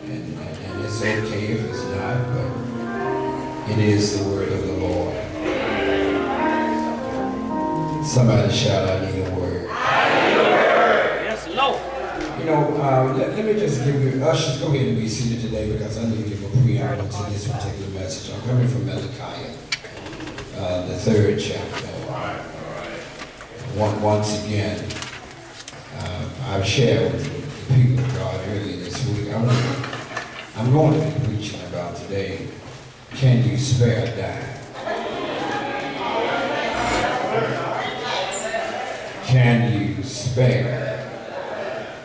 And it's okay if it's not, but it is the word of the Lord. Somebody shout, I need a word. I need a word. Yes, Lord. You know, let me just give you, ushers, go ahead and be seated today because I need to give a preamble to this particular message. I'm coming from Malachi, the 3rd chapter. Once again, I've shared with the people of God earlier this week. I'm going to be preaching about today, can you spare a dime? Can you spare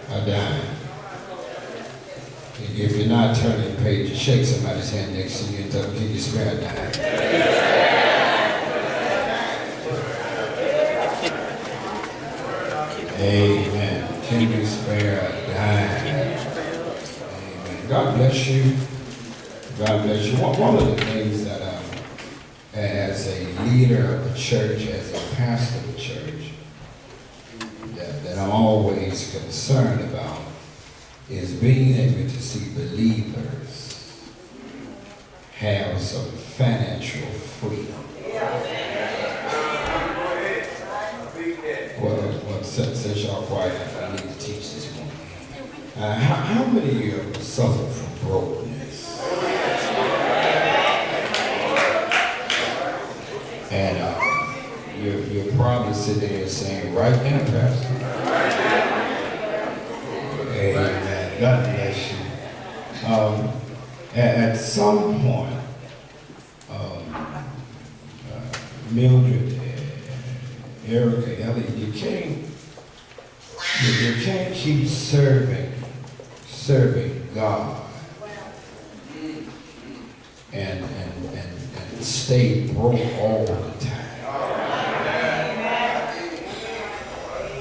a dime? If you're not turning the page, shake somebody's hand next to you and tell them, can you spare a dime? Amen. Can you spare a dime? Amen. God bless you. God bless you. One of the things that as a leader of the church, as a pastor of the church, that I'm always concerned about is being able to see believers have some financial freedom. Well, since y'all quiet, I need to teach this morning. How many of you suffer from brokenness? And you're probably sitting there saying, right now, Pastor. Amen. God bless you. At some point, Mildred, Erica, Ellie, you can't keep serving God and stay broke all the time.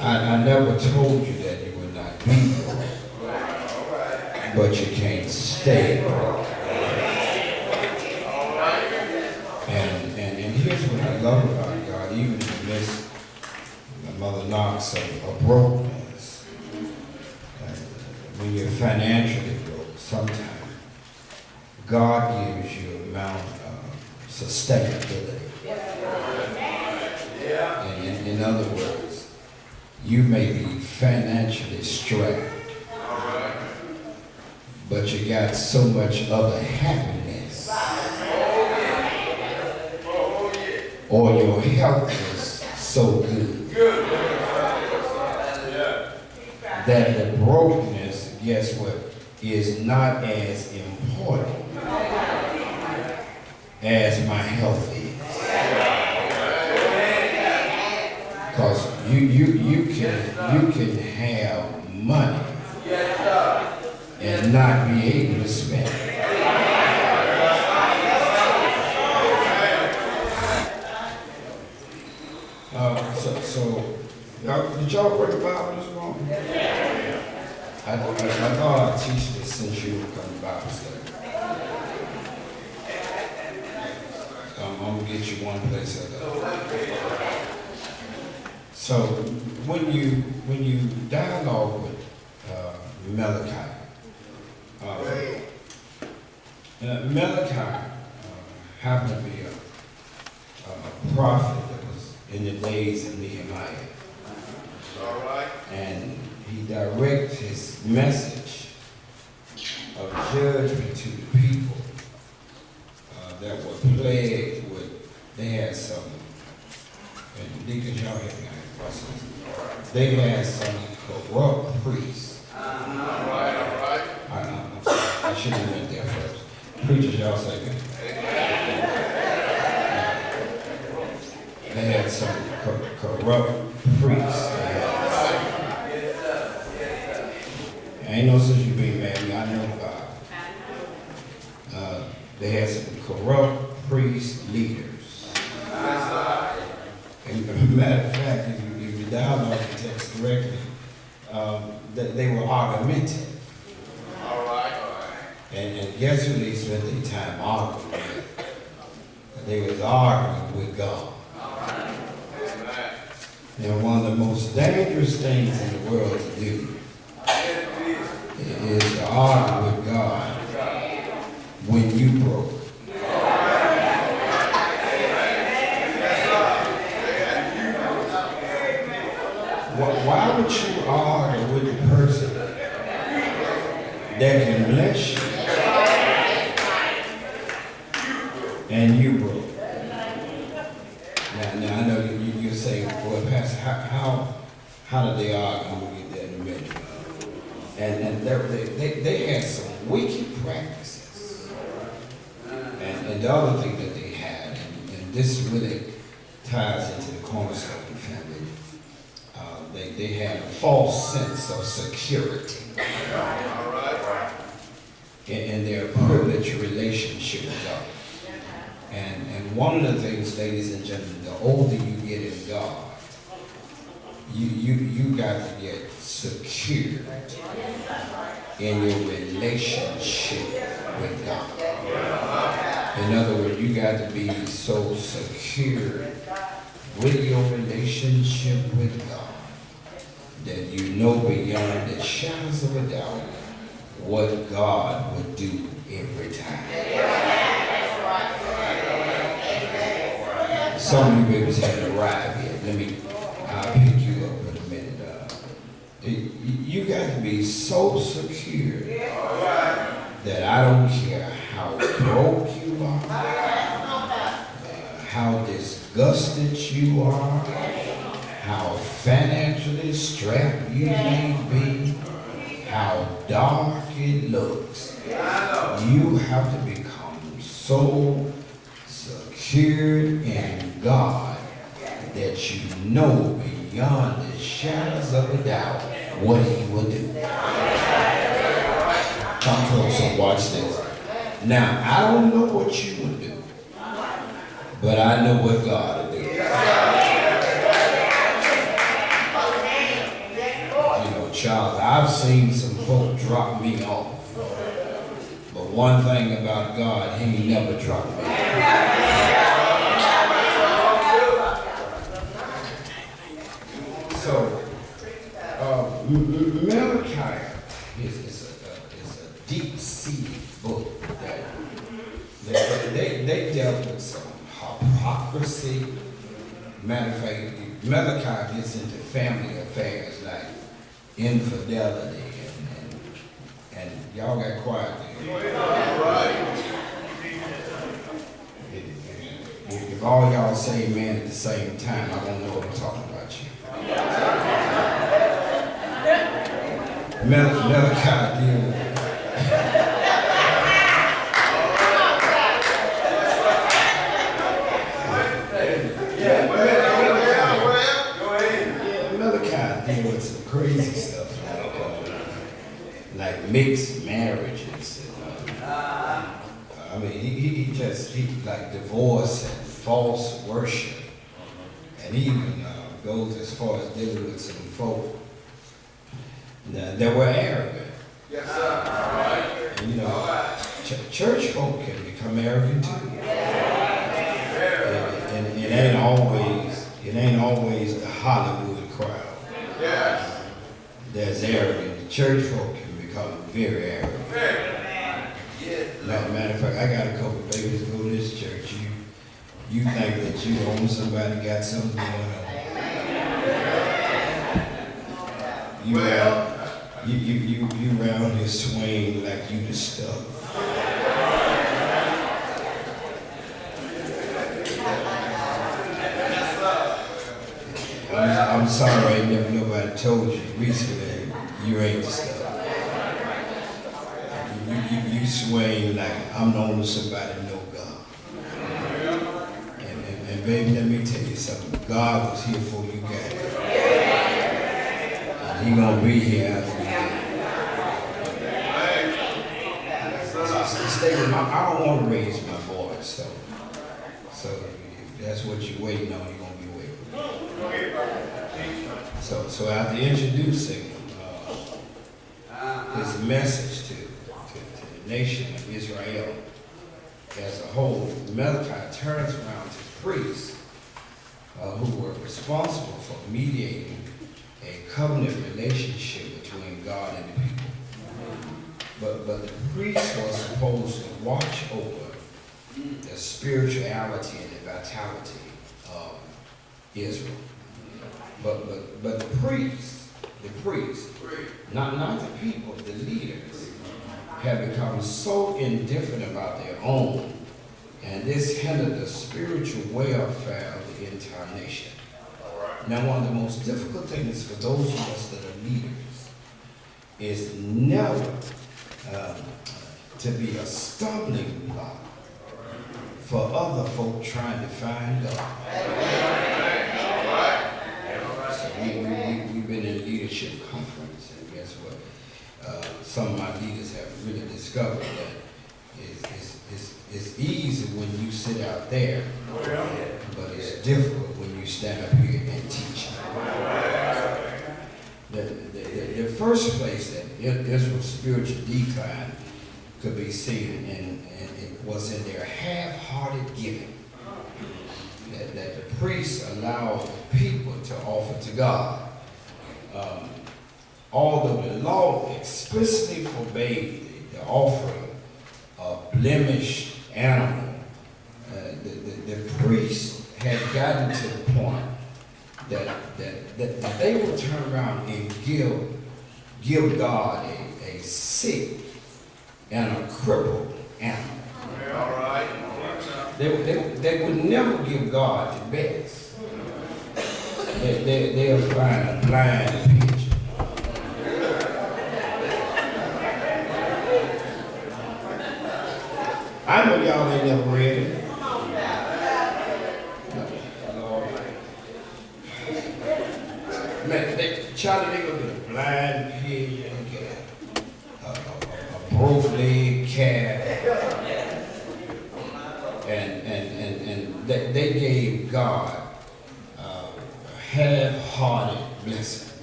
I never told you that you would not be broke, but you can't stay broke. And here's what I love about God, even in the midst of Mother Knox of brokenness. When you're financially broke, sometimes God gives you a amount of sustainability. And in other words, you may be financially strapped, but you got so much other happiness, or your health is so good that the brokenness, guess what, is not as important as my health is. Because you can have money and not be able to spend it. Did y'all bring the Bible this morning? I thought I'd teach this since you would come to Bible study. So I'm going to get you one place at a time. So when you dialogue with Malachi, Malachi happened to be a prophet that was in the days of Nehemiah. All right. And he directs his message of judgment to the people that were plagued with, they had some, and deacons, y'all help me out. They had some corrupt priests. All right. I'm sorry, I should have went there first. Preachers, y'all say that. They had some corrupt priests. Ain't no sense you being mad at me, I know God. They had some corrupt priest leaders. And as a matter of fact, if you dialogue the text correctly, they were argumentative. All right. And guess who they spent their time arguing with? They was arguing with God. And one of the most dangerous things in the world to do is to argue with God God when you broke? Why would you argue with the person that can bless you and you broke? Now I know you say, well, Pastor, how did they argue? I'm gonna get that in a minute. And they had some wicked practices. And the other thing that they had, and this really ties into the Cornerstone family, they had a false sense of security in their privileged relationship with God. And one of the things, ladies and gentlemen, the older you get in God, you got to get secured in your relationship with God. In other words, you got to be so secure with your relationship with God that you know beyond the shadows of a doubt what God would do every time. Some of you babies haven't arrived yet. I'll pick you up in a minute. You got to be so secure that I don't care how broke you are, how disgusted you are, how financially strapped you may be, how dark it looks. You have to become so secured in God that you know beyond the shadows of a doubt what He will do. Come close and watch this. Now, I don't know what you will do, but I know what God will do. Charles, I've seen some folk drop me off, but one thing about God, He ain't never dropped me. So, Malachi is a deep-seated book that they dealt with some hypocrisy. Matter of fact, Malachi gets into family affairs like infidelity and y'all got quiet there. If all y'all say amen at the same time, I won't know what I'm talking about you. Malachi deal. Malachi deal with some crazy stuff like mixed marriages. He like divorce and false worship, and he even goes as far as dealing with some folk that were arrogant. Yes, sir. And church folk can become arrogant too. And it ain't always the Hollywood crowd. Yes. That's arrogant. The church folk can become very arrogant. Matter of fact, I got a couple babies go to this church. You think that you own somebody, got something going on. You round here swaying like you the stuff. I'm sorry, never nobody told you recently you ain't the stuff. You swaying like I'm the only somebody know God. And baby, let me tell you something. God was here for you guys. And He gonna be here after you. Stay with me. I don't want to raise my voice, so if that's what you're waiting on, you're gonna be waiting. So after introducing his message to the nation of Israel as a whole, Malachi turns around to priests who were responsible for mediating a covenant relationship between God and the people. but the priest was supposed to watch over the spirituality and the vitality of Israel. But the priests, not the people, the leaders, have become so indifferent about their own, and this hindered the spiritual welfare of the entire nation. Now, one of the most difficult things for those of us that are leaders is never to be a stumbling block for other folk trying to find God. So we've been in a leadership conference, and guess what? Some of my leaders have really discovered that it's easy when you sit out there, but it's difficult when you stand up here and teach. The first place that Israel's spiritual decline could be seen and it was in their half-hearted giving. That the priests allowed the people to offer to God. Although the law explicitly forbade the offering of blemished animal, the priests had gotten to the point that they would turn around and give God a sick and a crippled animal. All right. They would never give God the best. They'll find a blind pigeon. I know y'all ain't never read it. Man, Charlie, they gonna get a blind pigeon, get a broke leg cat, and they gave God half-hearted blessings.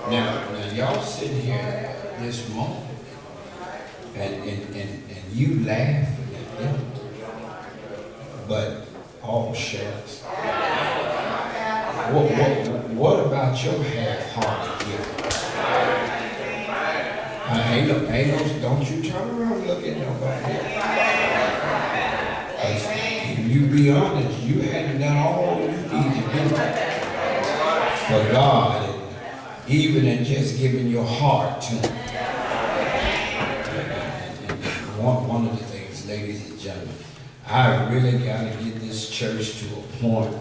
Now y'all sitting here this moment, and you laughing at them, but all shucks. What about your half-hearted giving? Don't you turn around and look at nobody. If you be honest, you hadn't done all you need to do for God, and even in just giving your heart to Him. One of the things, ladies and gentlemen, I really got to get this church to a point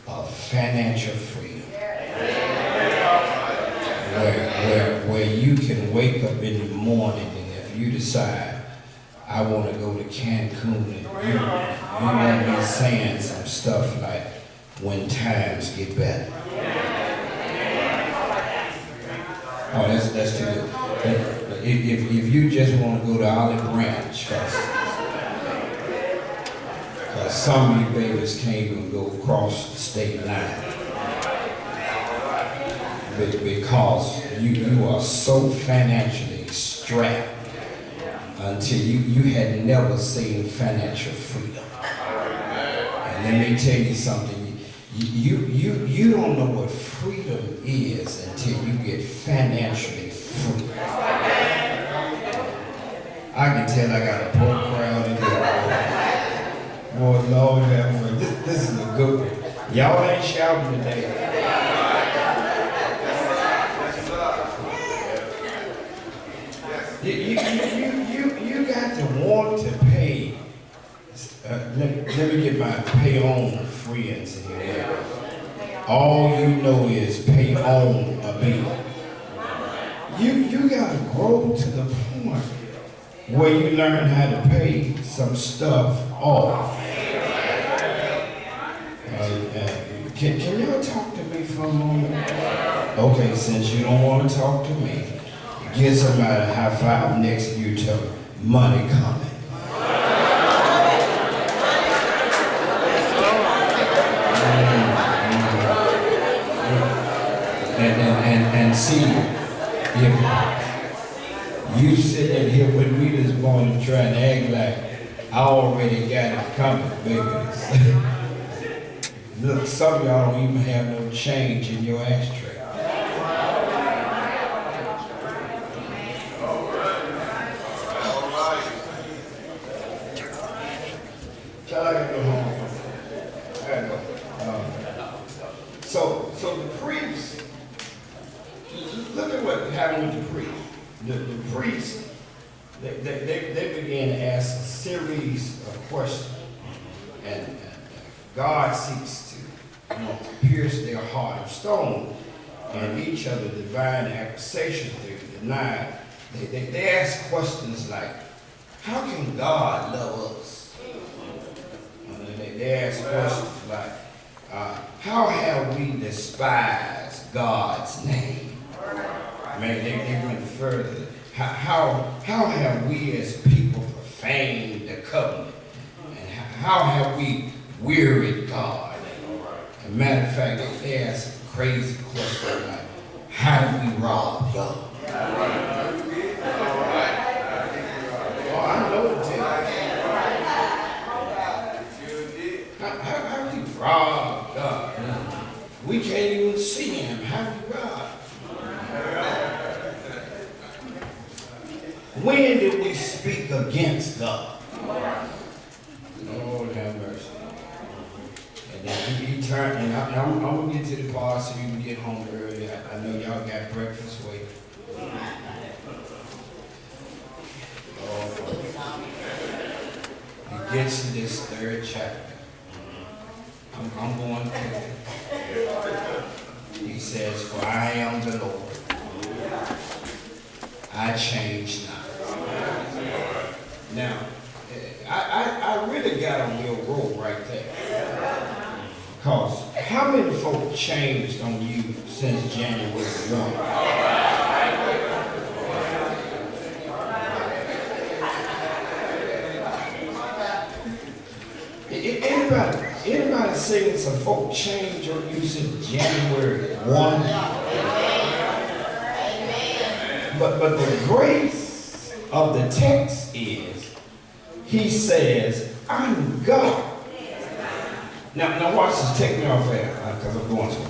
of financial freedom. Where you can wake up in the morning and if you decide, I want to go to Cancun, and you won't be saying some stuff like, when times get better. Oh, that's too good. If you just want to go to Olive Branch, because some of you babies can't even go across the state line. Because you are so financially strapped until you had never seen financial freedom. And let me tell you something, you don't know what freedom is until you get financially free. I can tell I got a poor crowd in here. Boy, Lord have mercy. This is a good one. Y'all ain't shouting today. You got to want to pay. Let me get my pay on friends in here. All you know is pay on a bill. You got to grow to the point where you learn how to pay some stuff off. Can y'all talk to me for a moment? Okay, since you don't want to talk to me, give somebody a high five next to you, tell them, money coming. And see, if you sitting here with me this morning trying to act like I already got it coming, baby. Look, some of y'all don't even have no change in your ashtray. priests, they began to ask a series of questions. And God seeks to pierce their heart of stone. And each of the divine accusations they denied, they ask questions like, how can God love us? They ask questions like, how have we despised God's name? Man, they went further. How have we as people profaned the covenant? And how have we wearied God? As a matter of fact, they ask crazy questions like, how do we rob God? Oh, I know the text. How do we rob God? We can't even see him. How do we rob? When did we speak against God? Lord have mercy. And then he turned, and I'm going to get to the bar so you can get home early. I know y'all got breakfast waiting. He gets to this third chapter. I'm going to. He says, for I am the Lord. I change not. Now, I really got on your rope right there. Because how many folk changed on you since January 1? Anybody saying some folk change on you since January 1? But the grace of the text is, he says, I'm God. Now watch this. Take me off air, because I'm going to.